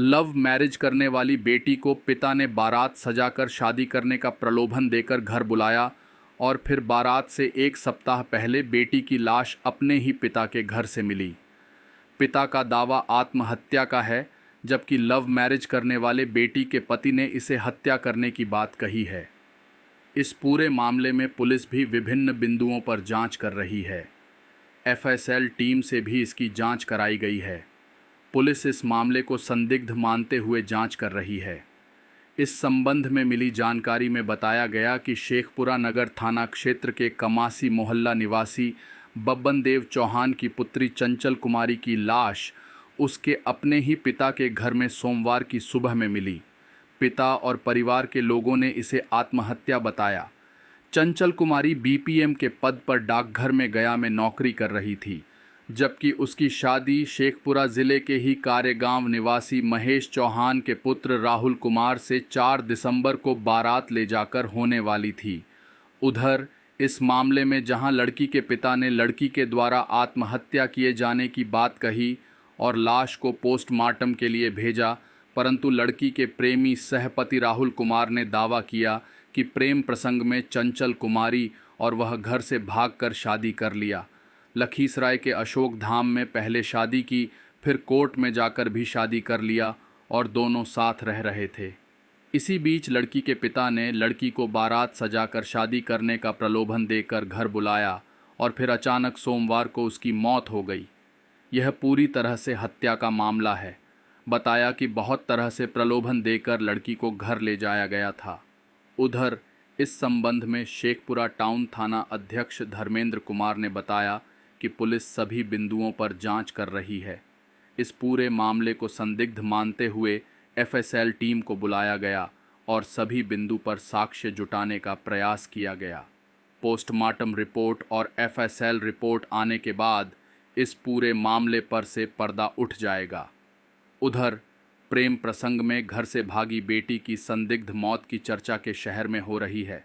Love marriage करने वाली बेटी को पिता ने बारात सजाकर शादी करने का प्रलोभन देकर घर बुलाया और फिर बारात से एक सप्ताह पहले बेटी की लाश अपने ही पिता के घर से मिली। पिता का दावा आत्महत्या का है, जबकि लव मैरिज करने वाले बेटी के पति ने इसे हत्या करने की बात कही है। इस पूरे मामले में पुलिस भी विभिन्न बिंदुओं पर जांच कर रही है। एफएसएल टीम से भी इसकी जांच कराई गई है। पुलिस इस मामले को संदिग्ध मानते हुए जांच कर रही है। इस संबंध में मिली जानकारी में बताया गया कि शेखपुरा नगर थाना क्षेत्र के कमासी मोहल्ला निवासी बब्बन देव चौहान की पुत्री चंचल कुमारी की लाश उसके अपने ही पिता के घर में सोमवार की सुबह में मिली। पिता और परिवार के लोगों ने इसे आत्महत्या बताया। चंचल कुमारी बीपीएम के पद पर डाकघर में गया में नौकरी कर रही थी, जबकि उसकी शादी शेखपुरा ज़िले के ही कारेगांव निवासी महेश चौहान के पुत्र राहुल कुमार से 4 दिसंबर को बारात ले जाकर होने वाली थी। उधर इस मामले में जहां लड़की के पिता ने लड़की के द्वारा आत्महत्या किए जाने की बात कही और लाश को पोस्टमार्टम के लिए भेजा, परंतु लड़की के प्रेमी सहपति राहुल कुमार ने दावा किया कि प्रेम प्रसंग में चंचल कुमारी और वह घर से भागकर शादी कर लिया। लखीसराय के अशोक धाम में पहले शादी की, फिर कोर्ट में जाकर भी शादी कर लिया और दोनों साथ रह रहे थे। इसी बीच लड़की के पिता ने लड़की को बारात सजाकर शादी करने का प्रलोभन देकर घर बुलाया और फिर अचानक सोमवार को उसकी मौत हो गई। यह पूरी तरह से हत्या का मामला है। बताया कि बहुत तरह से प्रलोभन देकर लड़की को घर ले जाया गया था। उधर इस संबंध में शेखपुरा टाउन थाना अध्यक्ष धर्मेंद्र कुमार ने बताया कि पुलिस सभी बिंदुओं पर जांच कर रही है। इस पूरे मामले को संदिग्ध मानते हुए एफएसएल टीम को बुलाया गया और सभी बिंदु पर साक्ष्य जुटाने का प्रयास किया गया। पोस्टमार्टम रिपोर्ट और एफएसएल रिपोर्ट आने के बाद इस पूरे मामले पर से पर्दा उठ जाएगा। उधर प्रेम प्रसंग में घर से भागी बेटी की संदिग्ध मौत की चर्चा के शहर में हो रही है।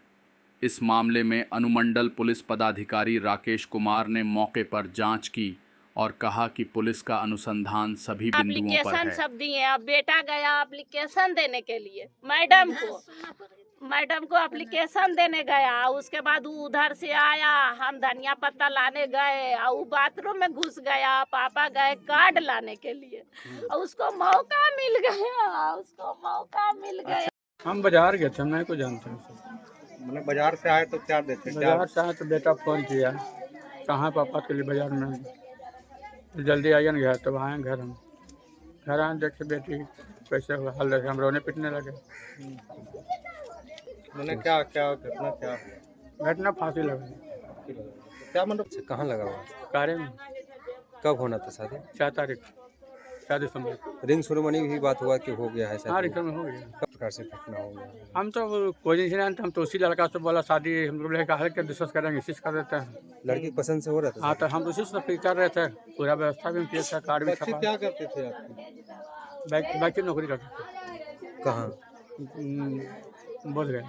इस मामले में अनुमंडल पुलिस पदाधिकारी राकेश कुमार ने मौके पर जांच की और कहा कि पुलिस का अनुसंधान सभी बिंदुओं पर है। सब दिए। अब बेटा गया एप्लीकेशन देने के लिए मैडम को एप्लीकेशन देने गया। उसके बाद उधर से आया, हम धनिया पत्ता लाने गए और वो बाथरूम में घुस गया। पापा गए कार्ड लाने के लिए और उसको मौका मिल गया। हम बाजार गए थे, हम नहीं को जानते। मतलब बाजार से आए तो क्या देखे? बाजार से आए तो बेटा फोन किया, कहाँ पापा के लिए बाजार में, तो जल्दी आइए ना घर। तो आए घर, हम घर आए देखे बेटी कैसे हाल रहे, हम रोने पिटने लगे। मैंने क्या घटना फांसी लगा। क्या मतलब कहाँ लगा हुआ? कार्य में। कब होना था शादी? 4 तारीख 4 दिसंबर। रिंग सेरेमनी भी बात हुआ कि हो गया है शादी? हाँ, रिंग सेरेमनी हो गया। कब प्रकार से घटना हो गया? हम तो कोई नहीं जानते, हम तो उसी लड़का से बोला शादी हम लोग लेकर हल्के डिस्कस करेंगे, इसी कर देते हैं। लड़की पसंद से हो रहा था? हाँ, तो हम उसी से फिर कर रहे थे। पूरा व्यवस्था भी किया था, कार्ड भी छपा। क्या करते थे आप? बैक की नौकरी करते थे। कहाँ? बोल गए।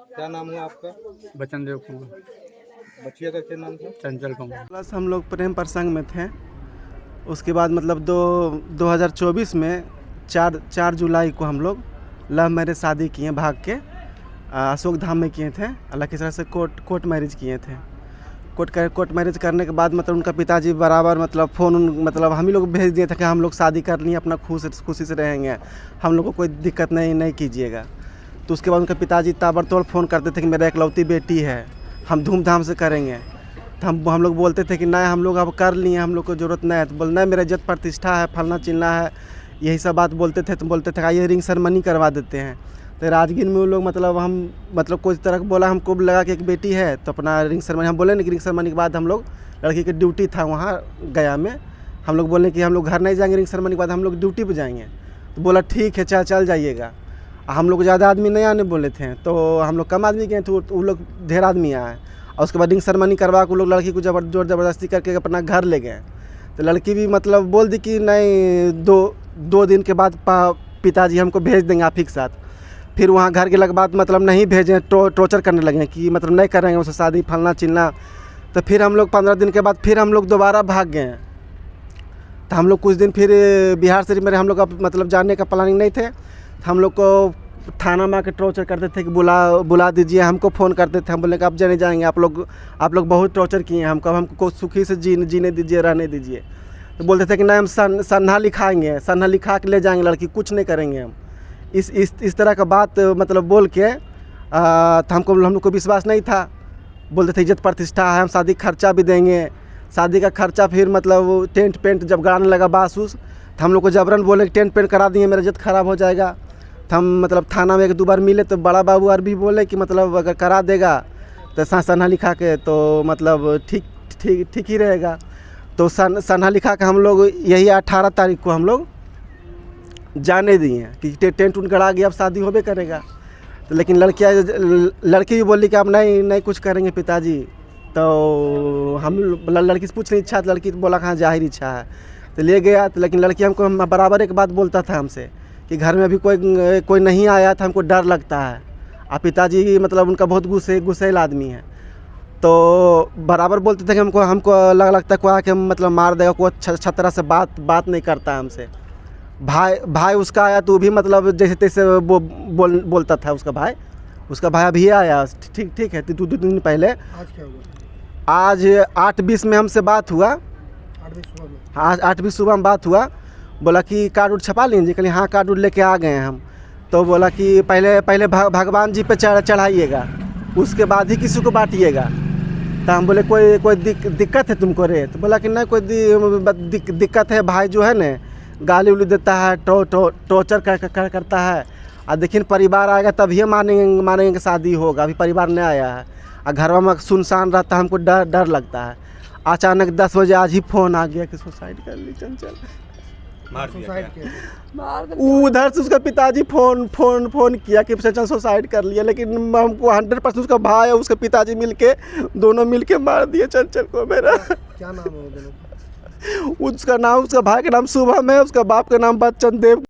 क्या नाम है आपका? बचन देव कुमार। बचिया का क्या नाम था? चंचल कुमार। प्लस हम लोग प्रेम प्रसंग में थे। उसके बाद मतलब 2024 में 4 जुलाई को हम लोग लव मैरिज शादी किए, भाग के अशोक धाम में किए थे। लखीसराय से कोर्ट मैरिज किए थे। कोर्ट मैरिज करने के बाद मतलब उनका पिताजी बराबर मतलब मतलब हम ही लोग भेज दिए थे कि हम लोग शादी कर लिए, अपना खुशी से रहेंगे, हम लोग को कोई दिक्कत नहीं कीजिएगा। तो उसके बाद उनके पिताजी ताबड़तोड़ फ़ोन करते थे कि मेरा इकलौती बेटी है, हम धूमधाम से करेंगे। तो हम लोग बोलते थे कि नहीं, हम लोग अब कर लिए, हम लोग को ज़रूरत नहीं है। तो बोल नहीं, मेरा इज्जत प्रतिष्ठा है, फलना चिलना है, यही सब बात बोलते थे। तो बोलते थे आइए रिंग सेरेमनी करवा देते हैं। तो राजगीर में वो लोग मतलब कोई तरह बोला, हमको लगा कि एक बेटी है तो अपना रिंग सेरेमनी, हम बोले नहीं कि रिंग सेरेमनी के बाद हम लोग, लड़की की ड्यूटी था वहाँ गया में, हम लोग बोले कि हम लोग घर नहीं जाएंगे, रिंग सेरेमनी के बाद हम लोग ड्यूटी पर जाएंगे। तो बोला ठीक है चल जाइएगा। हम लोग ज़्यादा आदमी नहीं आने बोले थे, तो हम लोग कम आदमी गए तो वो लोग ढेर आदमी आए। और उसके बाद रिंग सेरेमनी करवा के वो लोग लड़की को जोर ज़बरदस्ती करके अपना घर ले गए। तो लड़की भी मतलब बोल दी कि नहीं, 2 दिन के बाद पिताजी हमको भेज देंगे आप ही के साथ। फिर वहाँ घर के लग बात मतलब नहीं भेजें, टॉर्चर करने लगे कि मतलब नहीं करेंगे उससे शादी, फलना चिलना। तो फिर हम लोग 15 दिन के बाद फिर हम लोग दोबारा भाग गए। तो हम लोग कुछ दिन फिर बिहार से मेरे हम लोग का मतलब जाने का प्लानिंग नहीं थे। हम लोग को थाना में आकर टॉर्चर करते थे कि बुला दीजिए, हमको फ़ोन करते थे। हम बोले कि आप नहीं जाएंगे, आप लोग बहुत टॉर्चर किए हैं हमको, हमको सुखी से जीने दीजिए, रहने दीजिए। तो बोलते थे कि नहीं, हम सन्हा लिखाएंगे, सन्हा लिखा के ले जाएंगे लड़की, कुछ नहीं करेंगे हम। इस तरह का बात मतलब बोल के तो हम लोग को विश्वास नहीं था। बोलते थे इज्जत प्रतिष्ठा है, हम शादी खर्चा भी देंगे, शादी का खर्चा। फिर मतलब टेंट पेंट जब गाड़ने लगा बास उस, तो हम लोग को जबरन बोले कि टेंट पेंट करा दिए, मेरा इज्जत ख़राब हो जाएगा। तो हम मतलब थाना में 1-2 बार मिले तो बड़ा बाबू और भी बोले कि मतलब अगर करा देगा तो सन्हा लिखा के तो मतलब ठीक ही रहेगा। तो सन्हा लिखा के हम लोग यही 18 तारीख को हम लोग जाने दिए कि टेंट उन गड़ा गया, अब शादी होबे करेगा। तो लेकिन लड़की भी बोली कि आप नहीं कुछ करेंगे पिताजी। तो हम लड़की से पूछने इच्छा, तो लड़की बोला कहाँ जाहिर इच्छा है, तो ले गया। तो लेकिन लड़की हमको बराबर एक बात बोलता था हमसे कि घर में अभी कोई नहीं आया था, हमको डर लगता है। और पिताजी मतलब उनका बहुत गुस्सैल आदमी है, तो बराबर बोलते थे कि हमको लगता है कोई आके मतलब मार देगा, कोई अच्छा तरह से बात नहीं करता हमसे। भाई उसका आया तो भी मतलब जैसे तैसे बोलता था उसका भाई अभी आया, ठीक है। 2 दिन पहले आज क्या हुआ? आज 8:20 में हमसे बात हुआ, 8:20 सुबह में बात हुआ। बोला कि कार्ड उड छपा लीजिए, कहलिए हाँ कार्ड उड लेके आ गए हैं हम। तो बोला कि पहले भगवान जी पे चढ़ाइएगा, उसके बाद ही किसी को बांटिएगा। तो हम बोले कोई दिक्कत है तुमको रे? तो बोला कि नहीं कोई दिक्कत है, भाई जो है न गाली उली देता है, टॉर्चर करता है। और देखिए परिवार आएगा तभी मानेंगे कि शादी होगा, अभी परिवार नहीं आया है। और घर में सुनसान रहता है, हमको डर लगता है। अचानक 10 बजे आज ही फ़ोन आ गया कि सुसाइड कर ली चंचल। सुसाइड किया? उधर से उसका पिताजी फोन किया कि चंचल सुसाइड कर लिया, लेकिन हमको 100% उसका भाई और उसके पिताजी दोनों मिलके मार दिए चंचल को। मेरा क्या नाम है वो दोनों? उसका भाई का नाम शुभम है, उसका बाप का नाम बच्चन देव।